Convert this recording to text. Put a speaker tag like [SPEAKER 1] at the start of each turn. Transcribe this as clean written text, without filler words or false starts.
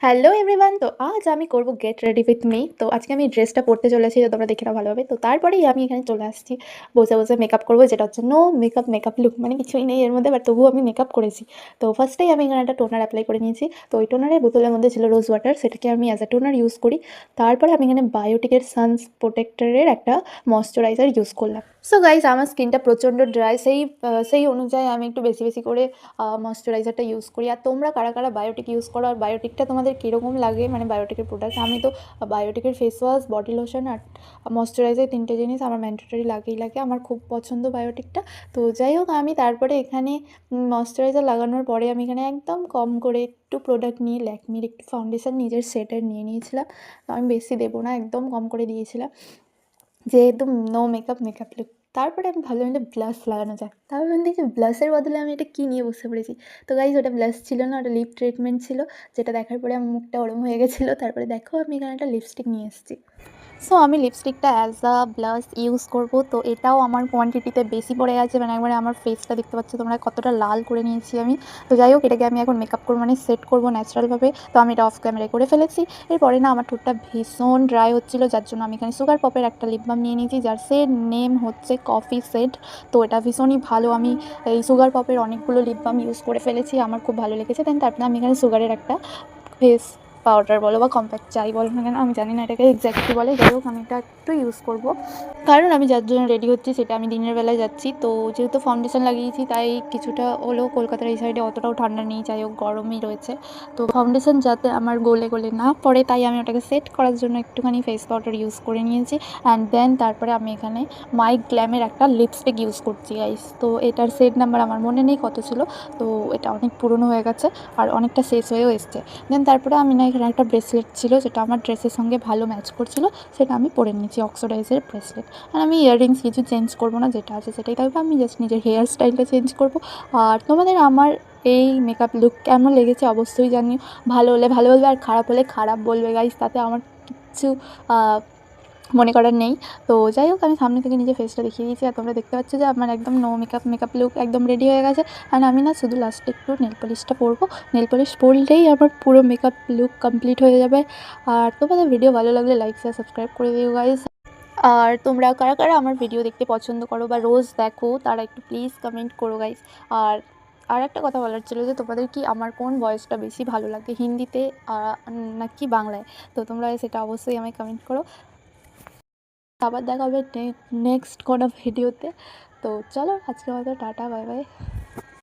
[SPEAKER 1] Hello everyone, তো আজ আমি করব গেট রেডি উইথ মি। তো আজকে আমি ড্রেসটা পরতে চলেছি, তো তোমরা দেখে নাও ভালোভাবে। তো তারপরেই আমি এখানে চলে আসছি, বসে বসে মেকআপ করবো, যেটা হচ্ছে নো মেকআপ লুক, মানে কিছুই নেই এর মধ্যে, বাট তবুও আমি মেকআপ করেছি। তো ফার্স্টেই আমি এখানে একটা টোনার অ্যাপ্লাই করে নিয়েছি। তো ওই টোনারের বোতলের মধ্যে ছিল রোজ ওয়াটার, সেটাকে আমি অ্যাজ এ টোনার ইউজ করি। তারপরে আমি এখানে বায়োটিকের সানস প্রোটেক্টরের একটা ময়শ্চারাইজার ইউজ করলাম। সো গাইজ, আমার স্কিনটা প্রচণ্ড ড্রাই, সেই অনুযায়ী আমি একটু বেশি বেশি করে ময়শ্চারাইজারটা ইউজ করি। আর তোমরা কারা কারা বায়োটিক ইউজ করো, আর বায়োটিকটা তোমাদের কীরকম লাগে, মানে বায়োটিকের প্রোডাক্ট? আমি তো বায়োটিকের ফেস ওয়াশ, বডি লোশন আর ময়শ্চারাইজার, তিনটে জিনিস আমার ম্যান্ডেটরি লাগে। আমার খুব পছন্দ বায়োটিকটা। তো যাই হোক, আমি তারপরে এখানে ময়শ্চারাইজার লাগানোর পরে আমি এখানে একদম কম করে একটু প্রোডাক্ট নিয়ে ল্যাকমির একটু ফাউন্ডেশন নিজের শেডের নিয়ে নিয়েছিলাম। আমি বেশি দেবো না, একদম কম করে দিয়েছিলাম, যেহেতু নো মেকআপ লুক। তারপরে আমি ভাবলাম এটা ব্লাশ লাগানো যাক। তারপর আমি দেখছি ব্লাশের বদলে আমি এটা কী নিয়ে বসে পড়েছি। তো গাইজ, ওটা ব্লাশ ছিল না, ওটা লিপ ট্রিটমেন্ট ছিল, যেটা দেখার পরে আমার মুখটা ওরম হয়ে গেছিলো। তারপরে দেখো, আমি এখানে একটা লিপস্টিক নিয়ে এসেছি। সো আমি লিপস্টিকটা অ্যাজ আ ব্লাশ ইউজ করব। তো এটাও আমার কোয়ান্টিটিতে বেশি পড়ে গেছে, মানে একবারে আমার ফেসটা দেখতে পাচ্ছ তোমরা কতটা লাল করে নিয়েছি আমি। তো যাই হোক, এটাকে আমি এখন মেকআপ করবো, মানে সেট করবো ন্যাচারালভাবে। তো আমি এটা অফ ক্যামেরায় করে ফেলেছি। এরপরে না, আমার ঠোঁটটা ভীষণ ড্রাই হচ্ছিলো, যার জন্য আমি এখানে সুগার পপের একটা লিপ বাম নিয়ে নিয়েছি, যার নেম হচ্ছে কফি সেট। তো এটা ভীষণই ভালো। আমি এই সুগার পপের অনেকগুলো লিপ বাম ইউজ করে ফেলেছি, আমার খুব ভালো লেগেছে। দেন তারপরে আমি এখানে সুগারের একটা ফেস পাউডার বলো বা কম্প্যাক্ট যাই বলো না কেন, আমি জানি না এটাকে এক্স্যাক্টলি বলে। যাই হোক, আমি এটা একটু ইউজ করবো, কারণ আমি যার জন্য রেডি হচ্ছি সেটা আমি দিনের বেলায় যাচ্ছি। তো যেহেতু ফাউন্ডেশন লাগিয়েছি, তাই কিছুটা হলেও কলকাতার এই সাইডে অতটাও ঠান্ডা নেই, যাই হোক গরমই রয়েছে। তো ফাউন্ডেশন যাতে আমার গলে গলে না পড়ে, তাই আমি ওটাকে সেট করার জন্য একটুখানি ফেস পাউডার ইউজ করে নিয়েছি। অ্যান্ড দেন তারপরে আমি এখানে মাই গ্ল্যামের একটা লিপস্টিক ইউজ করছি গাইস। তো এটার সেট নাম্বার আমার মনে নেই কত ছিল, তো এটা অনেক পুরনো হয়ে গেছে আর অনেকটা শেষ হয়েও এসছে। দেন তারপরে আমি না, এখানে একটা ব্রেসলেট ছিল যেটা আমার ড্রেসের সঙ্গে ভালো ম্যাচ করছিল, সেটা আমি পরে নিয়েছি, অক্সিডাইজের ব্রেসলেট। আর আমি ইয়াররিংস কিছু চেঞ্জ করবো না, যেটা আছে সেটাই থাকবে। আমি জাস্ট নিজের হেয়ার স্টাইলটা চেঞ্জ করবো। আর তোমাদের আমার এই মেকআপ লুক কেমন লেগেছে অবশ্যই জানিও। ভালো হলে ভালো বলবে, আর খারাপ হলে খারাপ বলবে গাইস, তাতে আমার কিচ্ছু মনে করার নেই। তো যাই হোক, আমি সামনে থেকে নিজের ফেসটা দেখিয়ে দিয়েছি, আর তোমরা দেখতে পাচ্ছ যে আমার একদম নো মেকআপ লুক একদম রেডি হয়ে গেছে। আর আমি না শুধু লাস্টে একটু নেল পলিশটা পরবো, নেল পলিশ পরলেই আমার পুরো মেকআপ লুক কমপ্লিট হয়ে যাবে। আর তোমাদের ভিডিও ভালো লাগলে লাইক শেয়ার সাবস্ক্রাইব করে দিও গাইস। আর তোমরা কারা কারা আমার ভিডিও দেখতে পছন্দ করো বা রোজ দেখো, তারা একটু প্লিজ কমেন্ট করো গাইস। আর একটা কথা বলার ছিল যে তোমাদের কি আমার কোন ভয়েসটা বেশি ভালো লাগে, হিন্দিতে নাকি বাংলায়? তো তোমরা সেটা অবশ্যই আমায় কমেন্ট করো। আবার দেখা হবে নেক্সট কোনো ভিডিওতে। তো চলো, আজকের মতো টাটা, বাই বাই।